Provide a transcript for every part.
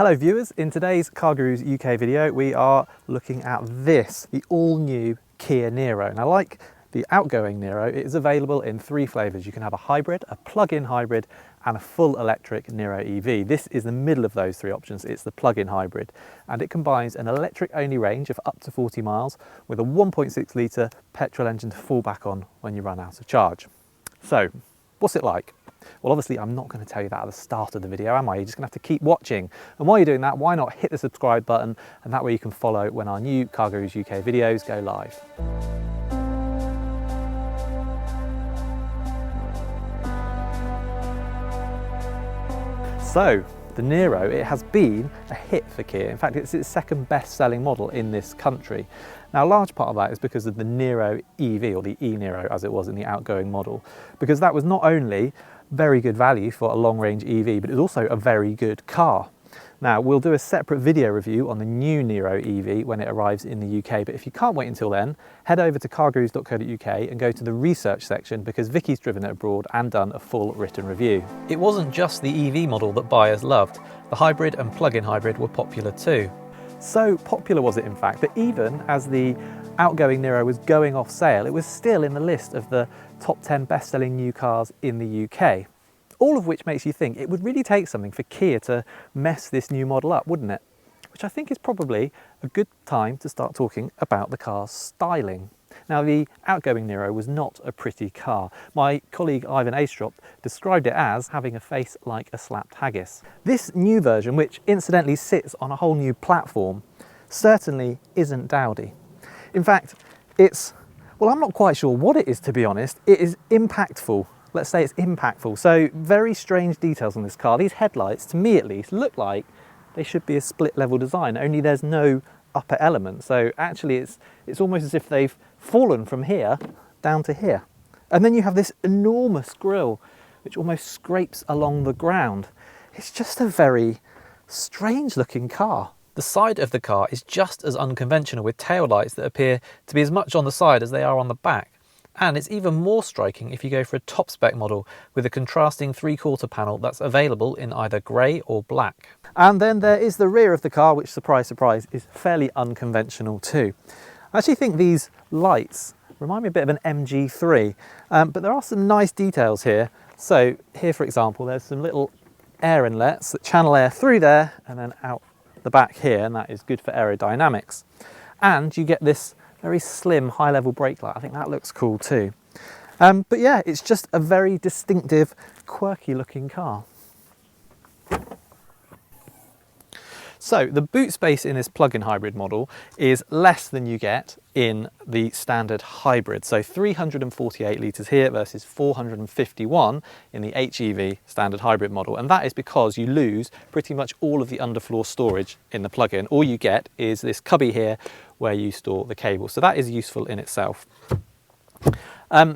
Hello viewers, in today's CarGurus UK video we are looking at this, the all-new Kia Niro. Now like the outgoing Niro, it is available in three flavours. You can have a hybrid, a plug-in hybrid and a full electric Niro EV. This is the middle of those three options, it's the plug-in hybrid, and it combines an electric-only range of up to 40 miles with a 1.6 litre petrol engine to fall back on when you run out of charge. So, what's it like? Well, obviously I'm not going to tell you that at the start of the video, am I? You're just going to have to keep watching. And while you're doing that, why not hit the subscribe button, and that way you can follow when our new CarGurus UK videos go live. So, the Niro, it has been a hit for Kia. In fact, it's its second best-selling model in this country. Now, a large part of that is because of the Niro EV, or the e-Niro as it was in the outgoing model, because that was not only very good value for a long-range EV, but it was also a very good car. Now, we'll do a separate video review on the new Niro EV when it arrives in the UK, but if you can't wait until then, head over to cargurus.co.uk and go to the research section, because Vicky's driven it abroad and done a full written review. It wasn't just the EV model that buyers loved. The hybrid and plug-in hybrid were popular too. So popular was it, in fact, that even as the outgoing Niro was going off sale, it was still in the list of the top 10 best-selling new cars in the UK. All of which makes you think it would really take something for Kia to mess this new model up, wouldn't it? Which I think is probably a good time to start talking about the car's styling. Now, the outgoing Niro was not a pretty car. My colleague Ivan Astrop described it as having a face like a slapped haggis. This new version, which incidentally sits on a whole new platform, certainly isn't dowdy. In fact, well, I'm not quite sure what it is, to be honest. It is impactful. Let's say it's impactful. So very strange details on this car. These headlights, to me at least, look like they should be a split level design, only there's no upper element. So actually it's almost as if they've fallen from here down to here. And then you have this enormous grille which almost scrapes along the ground. It's just a very strange looking car. The side of the car is just as unconventional, with taillights that appear to be as much on the side as they are on the back. And it's even more striking if you go for a top spec model with a contrasting 3/4 panel that's available in either grey or black. And then there is the rear of the car, which, surprise, surprise, is fairly unconventional too. I actually think these lights remind me a bit of an MG3, but there are some nice details here. So here, for example, there's some little air inlets that channel air through there and then out the back here, and that is good for aerodynamics. And you get this very slim high-level brake light. I think that looks cool too. But yeah, it's just a very distinctive, quirky looking car. So the boot space in this plug-in hybrid model is less than you get in the standard hybrid. So 348 litres here versus 451 in the HEV standard hybrid model. And that is because you lose pretty much all of the underfloor storage in the plug-in. All you get is this cubby here where you store the cable. So that is useful in itself.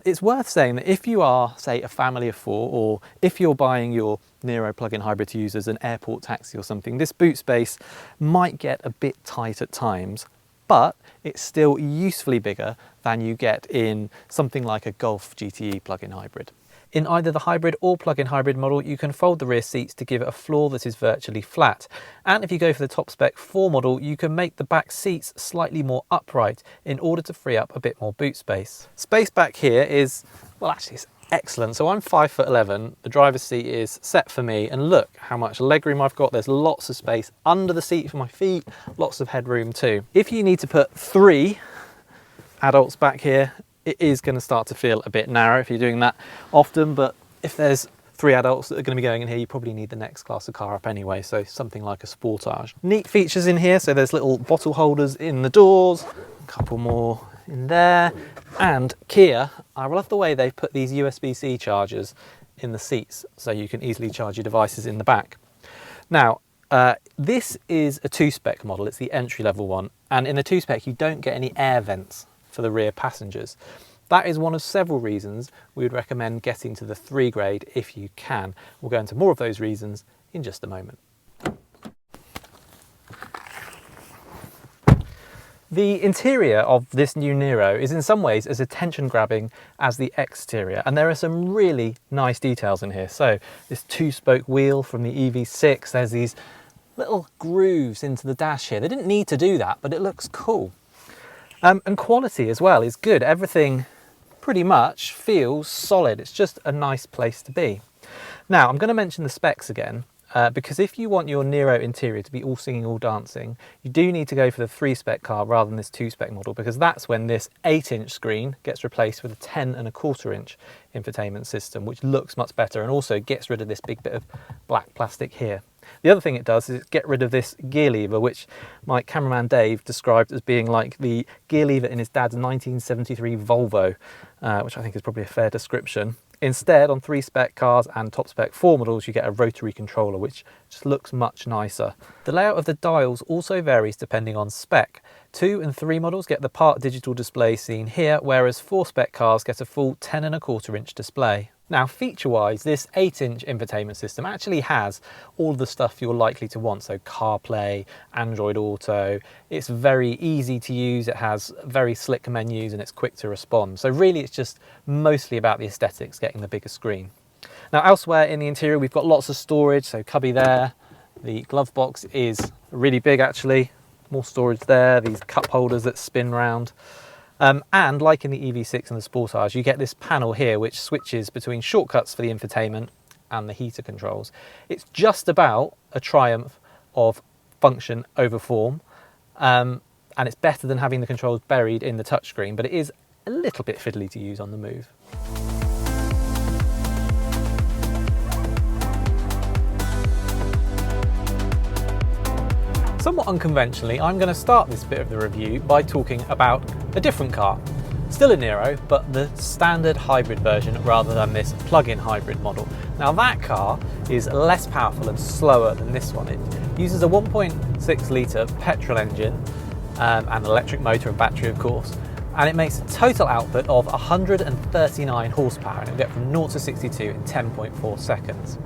It's worth saying that if you are, say, a family of four, or if you're buying your Niro plug-in hybrid to use as an airport taxi or something, this boot space might get a bit tight at times, but it's still usefully bigger than you get in something like a Golf GTE plug-in hybrid. In either the hybrid or plug-in hybrid model, you can fold the rear seats to give it a floor that is virtually flat. And if you go for the top spec 4 model, you can make the back seats slightly more upright in order to free up a bit more boot space. Space back here is, well, actually it's excellent. So I'm 5'11", the driver's seat is set for me, and look how much legroom I've got. There's lots of space under the seat for my feet, lots of headroom too. If you need to put 3 adults back here, it is going to start to feel a bit narrow if you're doing that often, but if there's 3 adults that are going to be going in here, you probably need the next class of car up anyway, so something like a Sportage. Neat features in here, so there's little bottle holders in the doors, a couple more in there, and Kia, I love the way they've put these USB-C chargers in the seats so you can easily charge your devices in the back. Now, this is a 2-spec model, it's the entry-level one, and in the 2-spec you don't get any air vents for the rear passengers. That is one of several reasons we would recommend getting to the 3 grade if you can. We'll go into more of those reasons in just a moment. The interior of this new Niro is in some ways as attention-grabbing as the exterior, and there are some really nice details in here. So this 2-spoke wheel from the EV6, there's these little grooves into the dash here. They didn't need to do that, but it looks cool. And quality as well is good. Everything pretty much feels solid. It's just a nice place to be. Now, I'm going to mention the specs again, because if you want your Niro interior to be all singing, all dancing, you do need to go for the 3-spec car rather than this 2-spec model, because that's when this 8-inch screen gets replaced with a 10.25-inch infotainment system, which looks much better and also gets rid of this big bit of black plastic here. The other thing it does is get rid of this gear lever, which my cameraman Dave described as being like the gear lever in his dad's 1973 Volvo, which I think is probably a fair description. Instead, on 3-spec cars and top-spec 4 models, you get a rotary controller, which just looks much nicer. The layout of the dials also varies depending on spec. 2 and 3 models get the part digital display seen here, whereas 4-spec cars get a full 10.25-inch display. Now, feature-wise, this 8-inch infotainment system actually has all of the stuff you're likely to want. So CarPlay, Android Auto, it's very easy to use, it has very slick menus and it's quick to respond. So really it's just mostly about the aesthetics, getting the bigger screen. Now elsewhere in the interior we've got lots of storage, so cubby there, the glove box is really big actually, more storage there, these cup holders that spin round. And like in the EV6 and the Sportage, you get this panel here which switches between shortcuts for the infotainment and the heater controls. It's just about a triumph of function over form, and it's better than having the controls buried in the touchscreen, but it is a little bit fiddly to use on the move. Somewhat unconventionally, I'm going to start this bit of the review by talking about a different car. Still a Niro, but the standard hybrid version rather than this plug-in hybrid model. Now that car is less powerful and slower than this one. It uses a 1.6 litre petrol engine and an electric motor and battery of course, and it makes a total output of 139 horsepower and it'll get from 0 to 62 in 10.4 seconds.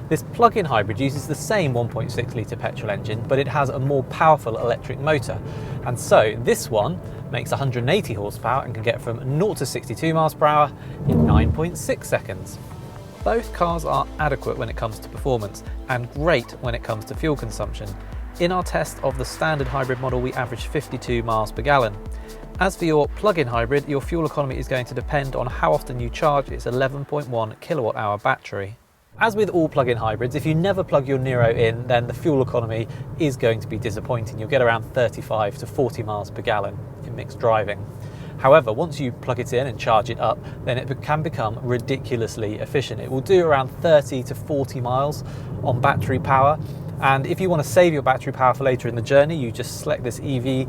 This plug-in hybrid uses the same 1.6 litre petrol engine, but it has a more powerful electric motor. And so this one makes 180 horsepower and can get from 0 to 62 miles per hour in 9.6 seconds. Both cars are adequate when it comes to performance and great when it comes to fuel consumption. In our test of the standard hybrid model, we averaged 52 miles per gallon. As for your plug-in hybrid, your fuel economy is going to depend on how often you charge its 11.1 kilowatt hour battery. As with all plug-in hybrids, if you never plug your Niro in, then the fuel economy is going to be disappointing. You'll get around 35 to 40 miles per gallon in mixed driving. However, once you plug it in and charge it up, then it can become ridiculously efficient. It will do around 30 to 40 miles on battery power. And if you want to save your battery power for later in the journey, you just select this EV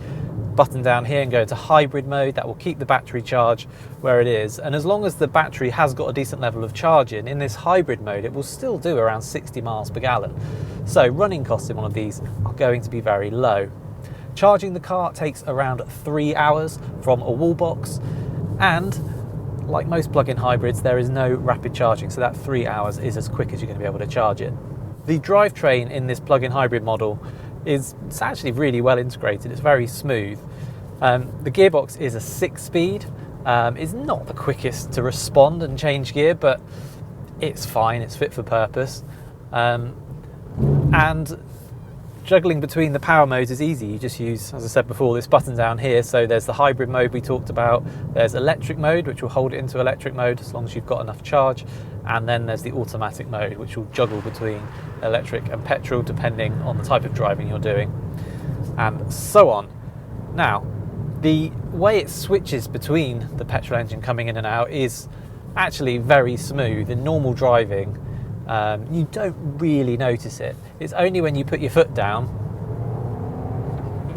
button down here and go into hybrid mode. That will keep the battery charge where it is, and as long as the battery has got a decent level of charge in this hybrid mode, it will still do around 60 miles per gallon. So running costs in one of these are going to be very low. Charging the car takes around 3 hours from a wall box, and like most plug-in hybrids there is no rapid charging, so that 3 hours is as quick as you're going to be able to charge it. The drivetrain in this plug-in hybrid model it's actually really well integrated, it's very smooth. The gearbox is a 6-speed, it's not the quickest to respond and change gear, but it's fine, it's fit for purpose. And juggling between the power modes is easy. You just use, as I said before, this button down here. So there's the hybrid mode we talked about, there's electric mode which will hold it into electric mode as long as you've got enough charge, and then there's the automatic mode which will juggle between electric and petrol depending on the type of driving you're doing, and so on. Now, the way it switches between the petrol engine coming in and out is actually very smooth. In normal driving, you don't really notice it. It's only when you put your foot down,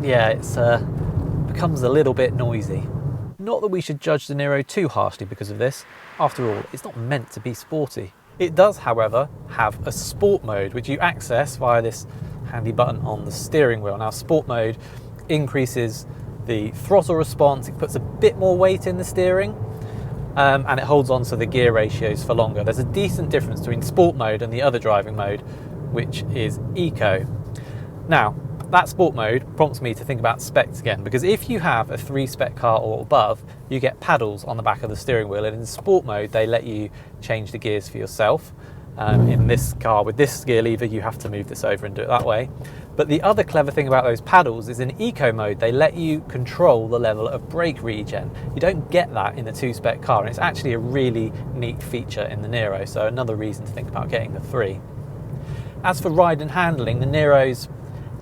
yeah, it's becomes a little bit noisy. Not that we should judge the Niro too harshly because of this. After all, it's not meant to be sporty. It does, however, have a sport mode, which you access via this handy button on the steering wheel. Now, sport mode increases the throttle response, it puts a bit more weight in the steering, and it holds on to the gear ratios for longer. There's a decent difference between sport mode and the other driving mode, which is eco. Now, that sport mode prompts me to think about specs again, because if you have a 3-spec car or above, you get paddles on the back of the steering wheel, and in sport mode they let you change the gears for yourself. In this car with this gear lever you have to move this over and do it that way. But the other clever thing about those paddles is in eco mode, they let you control the level of brake regen. You don't get that in the 2-spec car, and it's actually a really neat feature in the Niro, so another reason to think about getting the 3. As for ride and handling, the Niro's,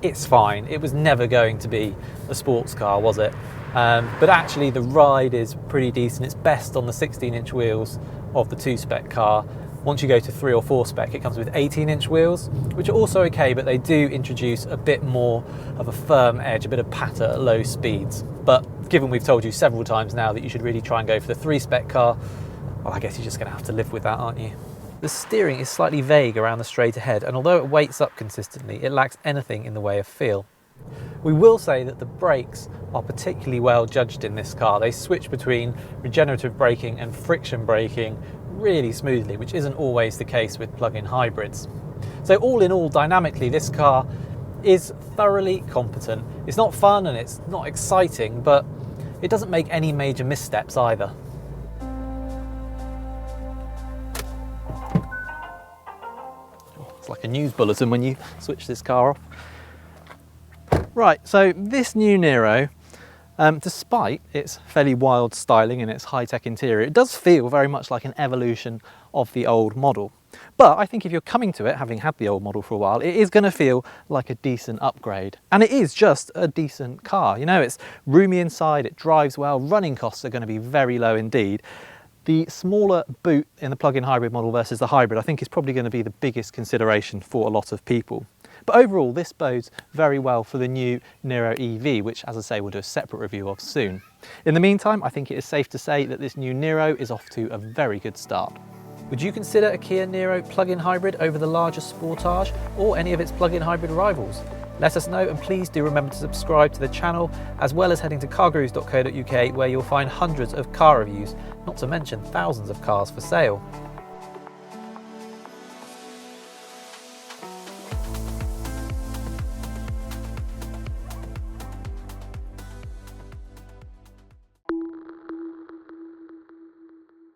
it's fine. It was never going to be a sports car, was it? But actually the ride is pretty decent. It's best on the 16-inch wheels of the 2-spec car. Once you go to 3 or 4 spec, it comes with 18-inch wheels, which are also okay, but they do introduce a bit more of a firm edge, a bit of patter at low speeds. But given we've told you several times now that you should really try and go for the 3-spec car, well, I guess you're just going to have to live with that, aren't you? The steering is slightly vague around the straight ahead, and although it weights up consistently, it lacks anything in the way of feel. We will say that the brakes are particularly well judged in this car. They switch between regenerative braking and friction braking really smoothly, which isn't always the case with plug-in hybrids. So all in all, dynamically, this car is thoroughly competent. It's not fun and it's not exciting, but it doesn't make any major missteps either. It's like a news bulletin when you switch this car off. Right, so this new Niro, despite its fairly wild styling and its high-tech interior, it does feel very much like an evolution of the old model. But I think if you're coming to it, having had the old model for a while, it is going to feel like a decent upgrade. And it is just a decent car. You know, it's roomy inside, it drives well, running costs are going to be very low indeed. The smaller boot in the plug-in hybrid model versus the hybrid, I think, is probably going to be the biggest consideration for a lot of people. But overall, this bodes very well for the new Niro EV, which, as I say, we'll do a separate review of soon. In the meantime, I think it is safe to say that this new Niro is off to a very good start. Would you consider a Kia Niro plug-in hybrid over the larger Sportage or any of its plug-in hybrid rivals? Let us know, and please do remember to subscribe to the channel, as well as heading to cargurus.co.uk, where you'll find hundreds of car reviews, not to mention thousands of cars for sale.